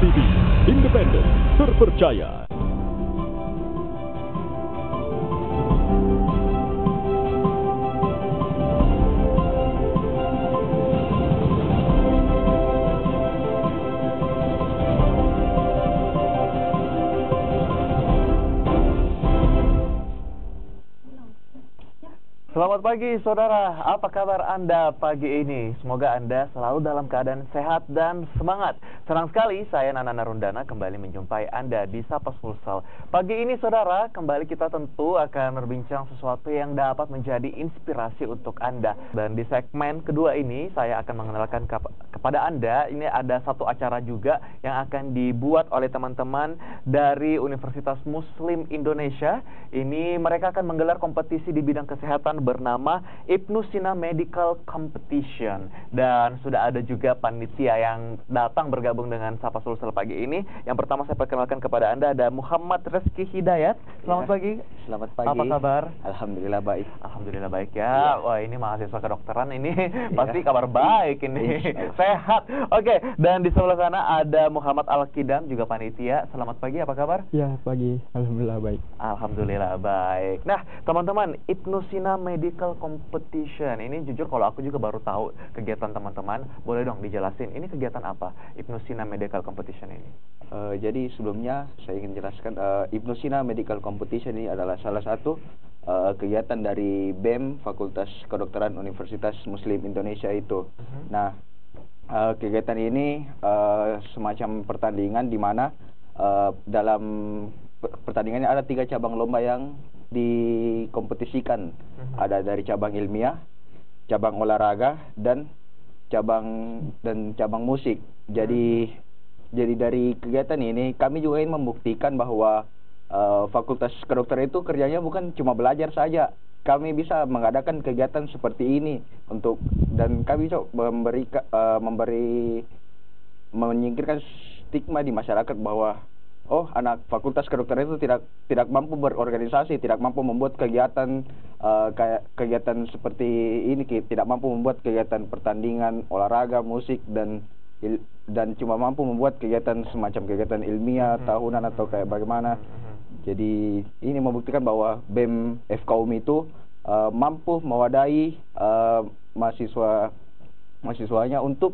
TV, independen, terpercaya. Selamat pagi saudara, apa kabar Anda pagi ini? Semoga Anda selalu dalam keadaan sehat dan semangat. Senang sekali saya Nana Narundana kembali menjumpai Anda di Sapa Futsal. Pagi ini saudara, kembali kita tentu akan berbincang sesuatu yang dapat menjadi inspirasi untuk Anda. Dan di segmen kedua ini saya akan mengenalkan kepada Anda, ini ada satu acara juga yang akan dibuat oleh teman-teman dari Universitas Muslim Indonesia. Ini mereka akan menggelar kompetisi di bidang kesehatan bernama Ibnu Sina Medical Competition, dan sudah ada juga panitia yang datang bergabung dengan Sapa Sulsel pagi ini. Yang pertama saya perkenalkan kepada Anda ada Muhammad Rizky Hidayat. Selamat pagi. Selamat pagi. Apa kabar? Alhamdulillah baik. Alhamdulillah baik ya. Wah, ini mahasiswa kedokteran ini pasti kabar baik ini. Sehat. Oke, dan di sebelah sana ada Muhammad Al-Kidam juga panitia. Selamat pagi, apa kabar? Ya, pagi. Alhamdulillah baik. Alhamdulillah baik. Nah, teman-teman, Ibnu Sina Medical Competition ini jujur kalau aku juga baru tahu kegiatan teman-teman. Boleh dong dijelasin, ini kegiatan apa Ibnu Sina Medical Competition ini? Jadi sebelumnya saya ingin jelaskan Ibnu Sina Medical Competition ini adalah salah satu kegiatan dari BEM Fakultas Kedokteran Universitas Muslim Indonesia itu. Nah, kegiatan ini semacam pertandingan di mana dalam pertandingannya ada 3 cabang lomba yang dikompetisikan. Ada dari cabang ilmiah, cabang olahraga, dan cabang musik. Jadi dari kegiatan ini kami juga ingin membuktikan bahwa Fakultas Kedokteran itu kerjanya bukan cuma belajar saja. Kami bisa mengadakan kegiatan seperti ini dan kami coba menyingkirkan stigma di masyarakat bahwa anak Fakultas Kedokteran itu tidak mampu berorganisasi, tidak mampu membuat kegiatan kayak kegiatan seperti ini, tidak mampu membuat kegiatan pertandingan olahraga, musik, dan cuma mampu membuat kegiatan semacam kegiatan ilmiah tahunan atau kayak bagaimana. Jadi ini membuktikan bahwa BEM FKUMI itu mampu mewadahi mahasiswanya untuk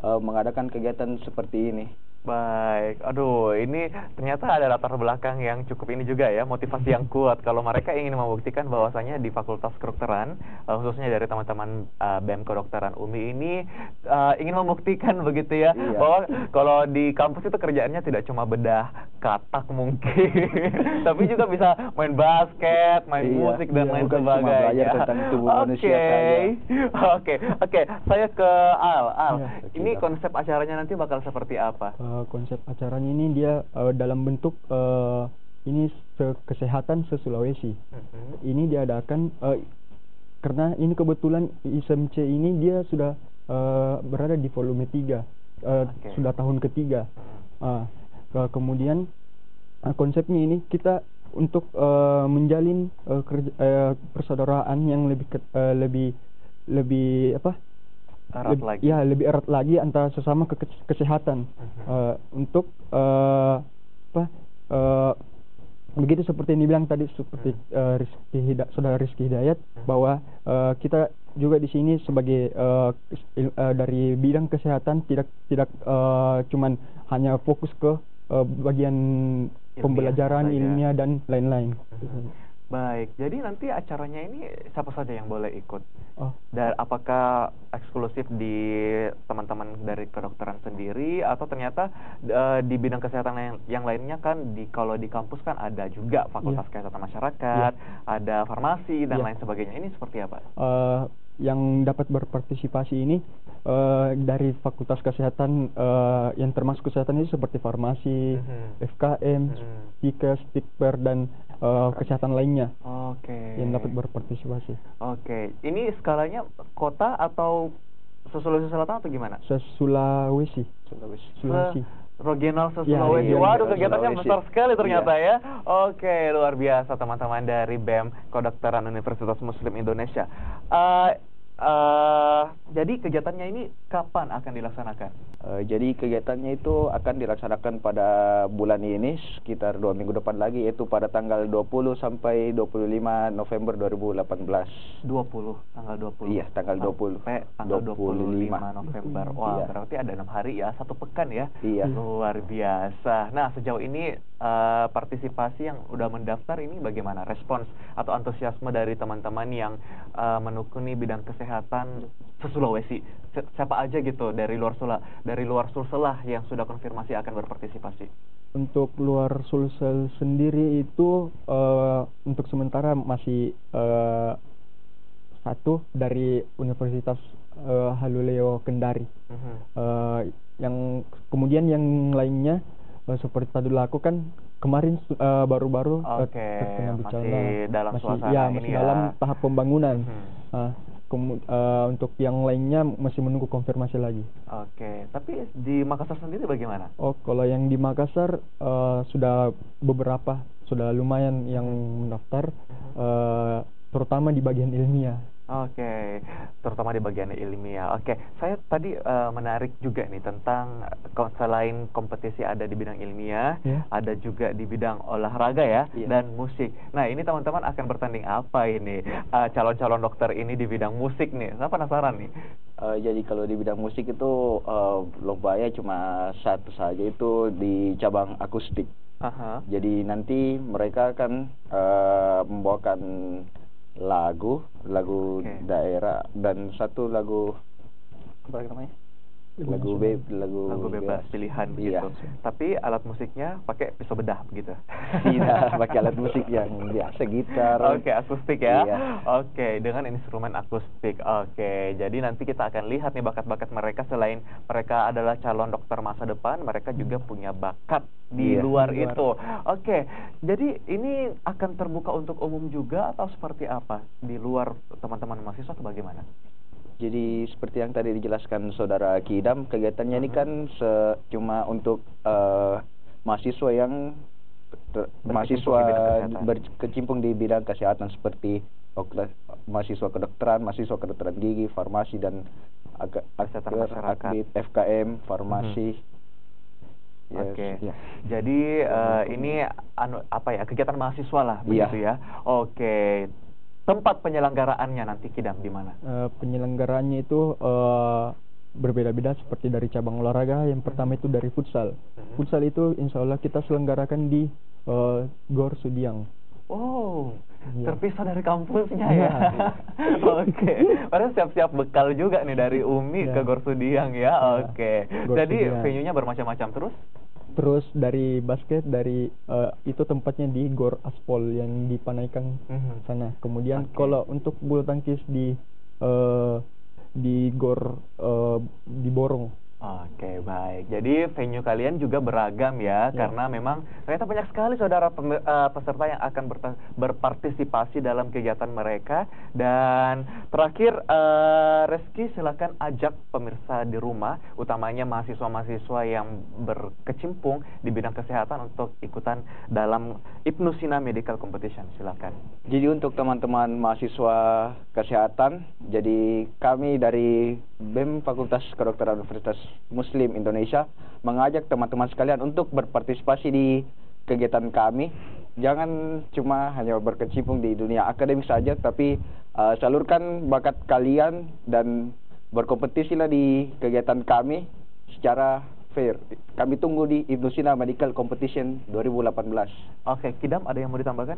mengadakan kegiatan seperti ini. Baik, aduh ini ternyata ada latar belakang yang cukup ini juga ya, motivasi yang kuat kalau mereka ingin membuktikan bahwasanya di Fakultas Kedokteran, khususnya dari teman-teman BEM Kedokteran UMI ini ingin membuktikan begitu ya, bahwa kalau di kampus itu kerjaannya tidak cuma bedah katak mungkin, tapi juga bisa main basket, main musik dan lain sebagainya. Oke, saya ke Al. Ini konsep acaranya nanti bakal seperti apa? Konsep acaranya ini dia dalam bentuk ini kesehatan se-Sulawesi. Ini diadakan karena ini kebetulan ISMC ini dia sudah berada di volume 3, sudah tahun ketiga. Kemudian konsepnya ini kita untuk menjalin persaudaraan yang lebih erat lagi. Ya, lebih erat lagi antara sesama kesehatan. Untuk begitu seperti yang dibilang tadi seperti saudara Rizky Hidayat, bahwa kita juga di sini sebagai dari bidang kesehatan tidak cuman hanya fokus ke bagian pembelajaran ilmiah dan lain-lain. Baik, jadi nanti acaranya ini siapa saja yang boleh ikut? Dan apakah eksklusif di teman-teman dari kedokteran sendiri, atau ternyata di bidang kesehatan yang lainnya kan kalau di kampus kan ada juga Fakultas Kesehatan Masyarakat, ada farmasi dan lain sebagainya. Ini seperti apa? Yang dapat berpartisipasi ini dari Fakultas Kesehatan yang termasuk kesehatan ini seperti farmasi, FKM, Stikes, Stikper, dan kesehatan lainnya. Yang dapat berpartisipasi. Ini skalanya kota atau Sulawesi Selatan atau gimana? Sulawesi. Regional Sulawesi. Waduh, kegiatannya besar sekali ternyata ya. Luar biasa teman-teman dari BEM Kedokteran Universitas Muslim Indonesia. jadi kegiatannya ini kapan akan dilaksanakan? Jadi kegiatannya itu akan dilaksanakan pada bulan ini sekitar 2 minggu depan lagi, yaitu pada tanggal 20 sampai 25 November 2018. 20, tanggal 20. Iya, tanggal 20. Sampai tanggal 25 25 November. Wah, Iya. berarti ada 6 hari ya, 1 pekan ya. Iya. Luar biasa. Nah, sejauh ini partisipasi yang udah mendaftar ini bagaimana? Respons atau antusiasme dari teman-teman yang menekuni bidang kesehatan se-Sulawesi. Siapa aja gitu dari luar Sulsel yang sudah konfirmasi akan berpartisipasi? Untuk luar Sulsel sendiri itu untuk sementara masih satu dari Universitas Haluleo Kendari. Yang kemudian yang lainnya seperti tadi aku kan kemarin baru-baru terkena bencana. Masih dalam suasana ya, ini masih ya. dalam tahap pembangunan. Untuk yang lainnya masih menunggu konfirmasi lagi. Oke, tapi di Makassar sendiri bagaimana? Oh, kalau yang di Makassar sudah lumayan yang mendaftar, terutama di bagian ilmiah. Oke, terutama di bagian ilmiah. Oke, saya tadi menarik juga nih tentang selain kompetisi ada di bidang ilmiah, ada juga di bidang olahraga ya, dan musik. Nah, ini teman-teman akan bertanding apa ini? Calon-calon dokter ini di bidang musik nih. Saya penasaran nih. Jadi kalau di bidang musik itu lombanya cuma satu saja, itu di cabang akustik. Jadi nanti mereka akan membawakan lagu daerah dan satu lagu apa namanya? Lagu bebas pilihan Iya. gitu. Tapi alat musiknya pakai pisau bedah begitu. Tidak, pakai alat musik yang biasa, gitar. Oke, akustik ya. Iya. Oke, dengan instrumen akustik. Oke, jadi nanti kita akan lihat nih bakat-bakat mereka. Selain mereka adalah calon dokter masa depan, mereka juga punya bakat di luar itu. Oke, jadi ini akan terbuka untuk umum juga atau seperti apa? Di luar teman-teman mahasiswa atau bagaimana? Jadi seperti yang tadi dijelaskan Saudara Kidam, kegiatannya ini kan cuma untuk mahasiswa yang berkecimpung di bidang kesehatan seperti mahasiswa kedokteran gigi, farmasi dan Kesehatan masyarakat. FKM, farmasi. Oke. Jadi ini kegiatan mahasiswa lah begitu ya. Oke. Tempat penyelenggaraannya nanti Kidam di mana? Penyelenggaraannya itu berbeda-beda seperti dari cabang olahraga. Yang pertama itu dari futsal. Futsal itu insya Allah kita selenggarakan di Gor Sudiang. Oh, terpisah dari kampusnya ya. Oke. Padahal siap-siap bekal juga nih dari UMI ke Gor Sudiang ya. Oke. Jadi venue-nya bermacam-macam terus? Terus dari basket itu tempatnya di Gor Aspol yang di Panaikan sana. Kemudian kalau untuk bulu tangkis di Gor di Borong. Oke, baik. Jadi venue kalian juga beragam ya, karena memang ternyata banyak sekali saudara peserta yang akan berpartisipasi dalam kegiatan mereka. Dan terakhir, Reski silakan ajak pemirsa di rumah, utamanya mahasiswa-mahasiswa yang berkecimpung di bidang kesehatan untuk ikutan dalam Ibnusina Medical Competition. Silakan. Jadi untuk teman-teman mahasiswa kesehatan, jadi kami dari BEM Fakultas Kedokteran Universitas Muslim Indonesia mengajak teman-teman sekalian untuk berpartisipasi di kegiatan kami. Jangan cuma hanya berkecimpung di dunia akademik saja, tapi salurkan bakat kalian dan berkompetisilah di kegiatan kami secara fair. Kami tunggu di Ibnusina Medical Competition 2018. Oke, Kidam ada yang mau ditambahkan?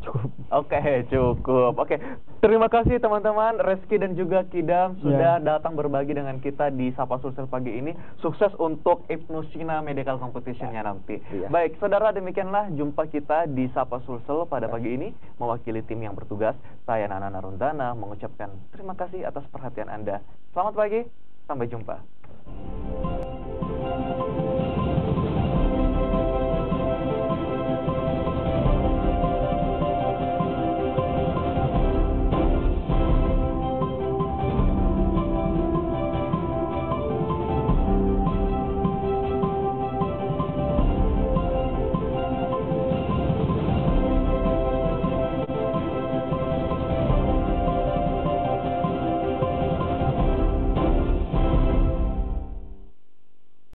Cukup. Oke, cukup. Oke, terima kasih teman-teman Reski dan juga Kidam sudah datang berbagi dengan kita di Sapa Sulsel pagi ini. Sukses untuk Ibnusina Medical Competition-nya nanti. Baik, saudara, demikianlah jumpa kita di Sapa Sulsel pada pagi ini. Mewakili tim yang bertugas, saya Nana Narundana mengucapkan terima kasih atas perhatian Anda. Selamat pagi, sampai jumpa.